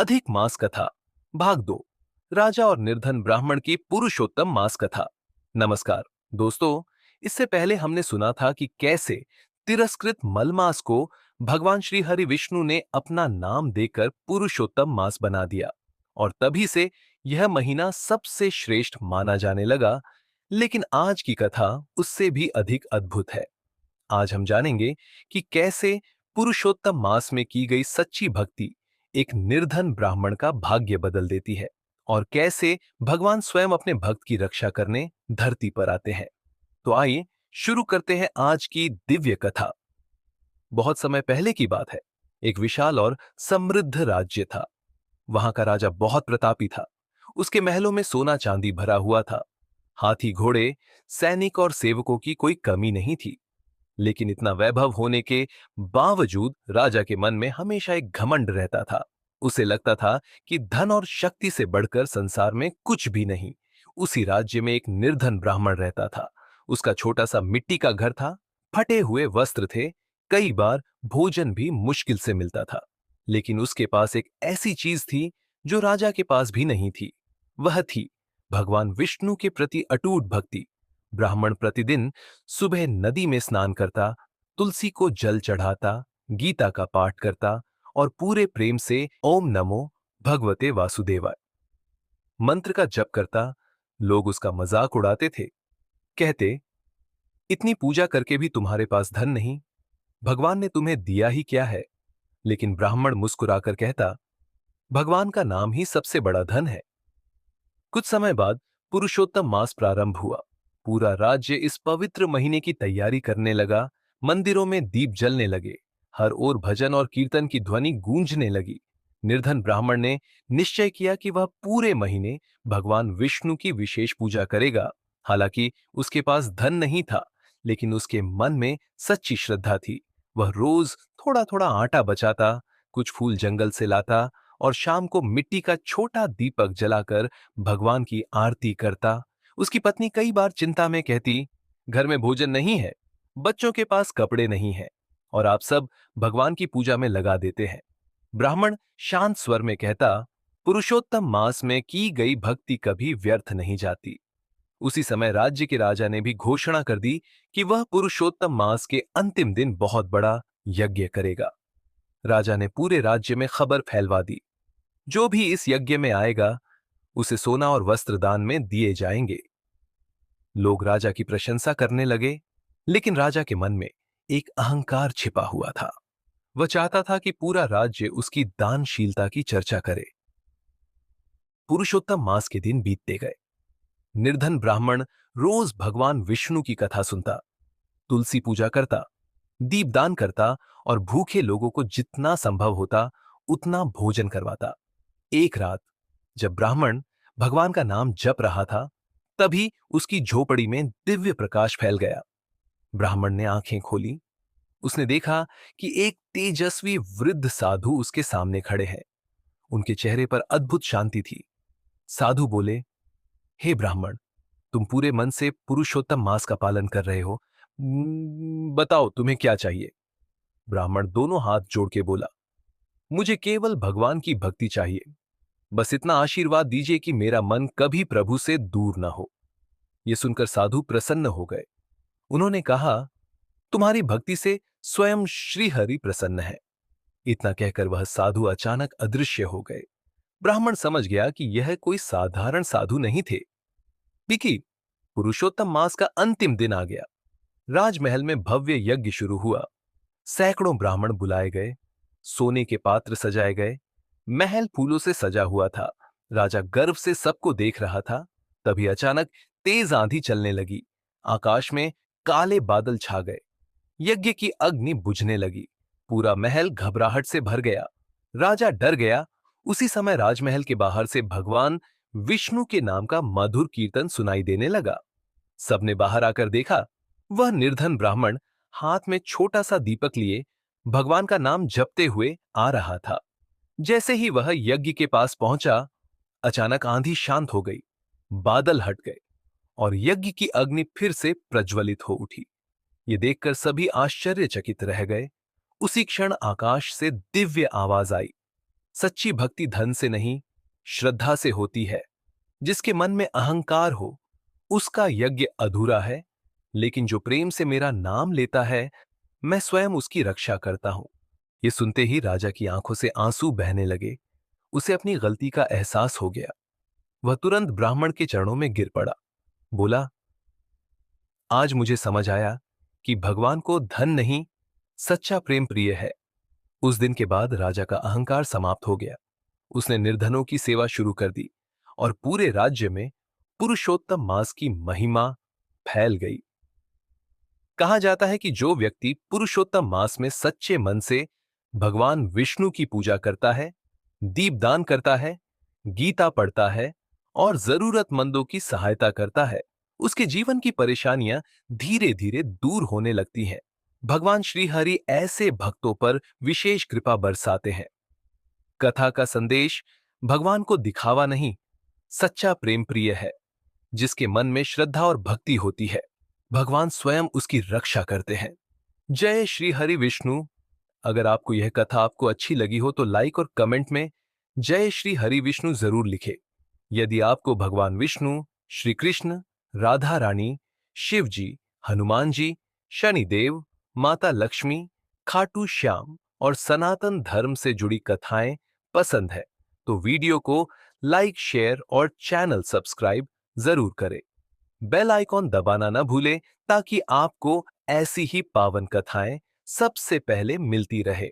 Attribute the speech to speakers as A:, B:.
A: अधिक मास कथा भाग 2। राजा और निर्धन ब्राह्मण की पुरुषोत्तम मास कथा। नमस्कार दोस्तों, इससे पहले हमने सुना था कि कैसे तिरस्कृत मलमास को भगवान श्री हरि विष्णु ने अपना नाम देकर पुरुषोत्तम मास बना दिया और तभी से यह महीना सबसे श्रेष्ठ माना जाने लगा। लेकिन आज की कथा उससे भी अधिक अद्भुत है। आज हम जानेंगे कि कैसे पुरुषोत्तम मास में की गई सच्ची भक्ति एक निर्धन ब्राह्मण का भाग्य बदल देती है और कैसे भगवान स्वयं अपने भक्त की रक्षा करने धरती पर आते हैं। तो आइए शुरू करते हैं आज की दिव्य कथा। बहुत समय पहले की बात है। एक विशाल और समृद्ध राज्य था। वहां का राजा बहुत प्रतापी था। उसके महलों में सोना चांदी भरा हुआ था। हाथी घोड़े, सैनिक और सेवकों की कोई कमी नहीं थी। लेकिन इतना वैभव होने के बावजूद राजा के मन में हमेशा एक घमंड रहता था। उसे लगता था कि धन और शक्ति से बढ़कर संसार में कुछ भी नहीं। उसी राज्य में एक निर्धन ब्राह्मण रहता था। उसका छोटा सा मिट्टी का घर था, फटे हुए वस्त्र थे, कई बार भोजन भी मुश्किल से मिलता था। लेकिन उसके पास एक ऐसी चीज थी जो राजा के पास भी नहीं थी। वह थी भगवान विष्णु के प्रति अटूट भक्ति। ब्राह्मण प्रतिदिन सुबह नदी में स्नान करता, तुलसी को जल चढ़ाता, गीता का पाठ करता और पूरे प्रेम से ओम नमो भगवते वासुदेवाय मंत्र का जप करता। लोग उसका मजाक उड़ाते थे, कहते, इतनी पूजा करके भी तुम्हारे पास धन नहीं, भगवान ने तुम्हें दिया ही क्या है। लेकिन ब्राह्मण मुस्कुराकर कहता, भगवान का नाम ही सबसे बड़ा धन है। कुछ समय बाद पुरुषोत्तम मास प्रारंभ हुआ। पूरा राज्य इस पवित्र महीने की तैयारी करने लगा। मंदिरों में दीप जलने लगे, हर ओर भजन और कीर्तन की ध्वनि गूंजने लगी। निर्धन ब्राह्मण ने निश्चय किया कि वह पूरे महीने भगवान विष्णु की विशेष पूजा करेगा। हालांकि उसके पास धन नहीं था, लेकिन उसके मन में सच्ची श्रद्धा थी। वह रोज थोड़ा थोड़ा आटा बचाता, कुछ फूल जंगल से लाता और शाम को मिट्टी का छोटा दीपक जलाकर भगवान की आरती करता। उसकी पत्नी कई बार चिंता में कहती, घर में भोजन नहीं है, बच्चों के पास कपड़े नहीं हैं और आप सब भगवान की पूजा में लगा देते हैं। ब्राह्मण शांत स्वर में कहता, पुरुषोत्तम मास में की गई भक्ति कभी व्यर्थ नहीं जाती। उसी समय राज्य के राजा ने भी घोषणा कर दी कि वह पुरुषोत्तम मास के अंतिम दिन बहुत बड़ा यज्ञ करेगा। राजा ने पूरे राज्य में खबर फैलवा दी, जो भी इस यज्ञ में आएगा उसे सोना और वस्त्र दान में दिए जाएंगे। लोग राजा की प्रशंसा करने लगे, लेकिन राजा के मन में एक अहंकार छिपा हुआ था। वह चाहता था कि पूरा राज्य उसकी दानशीलता की चर्चा करे। पुरुषोत्तम मास के दिन बीतते गए। निर्धन ब्राह्मण रोज भगवान विष्णु की कथा सुनता, तुलसी पूजा करता, दीपदान करता और भूखे लोगों को जितना संभव होता उतना भोजन करवाता। एक रात जब ब्राह्मण भगवान का नाम जप रहा था, तभी उसकी झोपड़ी में दिव्य प्रकाश फैल गया। ब्राह्मण ने आंखें खोली। उसने देखा कि एक तेजस्वी वृद्ध साधु उसके सामने खड़े हैं। उनके चेहरे पर अद्भुत शांति थी। साधु बोले, हे ब्राह्मण, तुम पूरे मन से पुरुषोत्तम मास का पालन कर रहे हो। बताओ तुम्हें क्या चाहिए। ब्राह्मण दोनों हाथ जोड़ के बोला, मुझे केवल भगवान की भक्ति चाहिए। बस इतना आशीर्वाद दीजिए कि मेरा मन कभी प्रभु से दूर ना हो। यह सुनकर साधु प्रसन्न हो गए। उन्होंने कहा, तुम्हारी भक्ति से स्वयं श्री हरि प्रसन्न है। इतना कहकर वह साधु अचानक अदृश्य हो गए। ब्राह्मण समझ गया कि यह कोई साधारण साधु नहीं थे। बिकी पुरुषोत्तम मास का अंतिम दिन आ गया। राजमहल में भव्य यज्ञ शुरू हुआ। सैकड़ों ब्राह्मण बुलाए गए, सोने के पात्र सजाए गए, महल फूलों से सजा हुआ था। राजा गर्व से सबको देख रहा था। तभी अचानक तेज आंधी चलने लगी। आकाश में काले बादल छा गए। यज्ञ की अग्नि बुझने लगी। पूरा महल घबराहट से भर गया। राजा डर गया। उसी समय राजमहल के बाहर से भगवान विष्णु के नाम का मधुर कीर्तन सुनाई देने लगा। सबने बाहर आकर देखा, वह निर्धन ब्राह्मण हाथ में छोटा सा दीपक लिए भगवान का नाम जपते हुए आ रहा था। जैसे ही वह यज्ञ के पास पहुंचा, अचानक आंधी शांत हो गई, बादल हट गए और यज्ञ की अग्नि फिर से प्रज्वलित हो उठी। ये देखकर सभी आश्चर्यचकित रह गए। उसी क्षण आकाश से दिव्य आवाज आई, सच्ची भक्ति धन से नहीं, श्रद्धा से होती है। जिसके मन में अहंकार हो, उसका यज्ञ अधूरा है। लेकिन जो प्रेम से मेरा नाम लेता है, मैं स्वयं उसकी रक्षा करता हूं। ये सुनते ही राजा की आंखों से आंसू बहने लगे। उसे अपनी गलती का एहसास हो गया। वह तुरंत ब्राह्मण के चरणों में गिर पड़ा। बोला, आज मुझे समझ आया कि भगवान को धन नहीं, सच्चा प्रेम प्रिय है। उस दिन के बाद राजा का अहंकार समाप्त हो गया। उसने निर्धनों की सेवा शुरू कर दी और पूरे राज्य में पुरुषोत्तम मास की महिमा फैल गई। कहा जाता है कि जो व्यक्ति पुरुषोत्तम मास में सच्चे मन से भगवान विष्णु की पूजा करता है, दीपदान करता है, गीता पढ़ता है और जरूरतमंदों की सहायता करता है, उसके जीवन की परेशानियां धीरे धीरे दूर होने लगती हैं। भगवान श्री हरि ऐसे भक्तों पर विशेष कृपा बरसाते हैं। कथा का संदेश भगवान को दिखावा नहीं, सच्चा प्रेम प्रिय है। जिसके मन में श्रद्धा और भक्ति होती है, भगवान स्वयं उसकी रक्षा करते हैं। जय श्री हरि विष्णु। अगर आपको यह कथा आपको अच्छी लगी हो तो लाइक और कमेंट में जय श्री हरि विष्णु जरूर लिखें। यदि आपको भगवान विष्णु, श्री कृष्ण, राधा रानी, शिव जी, हनुमान जी, शनिदेव, माता लक्ष्मी, खाटू श्याम और सनातन धर्म से जुड़ी कथाएं पसंद है तो वीडियो को लाइक, शेयर और चैनल सब्सक्राइब जरूर करें। बेल आइकॉन दबाना न भूलें ताकि आपको ऐसी ही पावन कथाएं सबसे पहले मिलती रहे।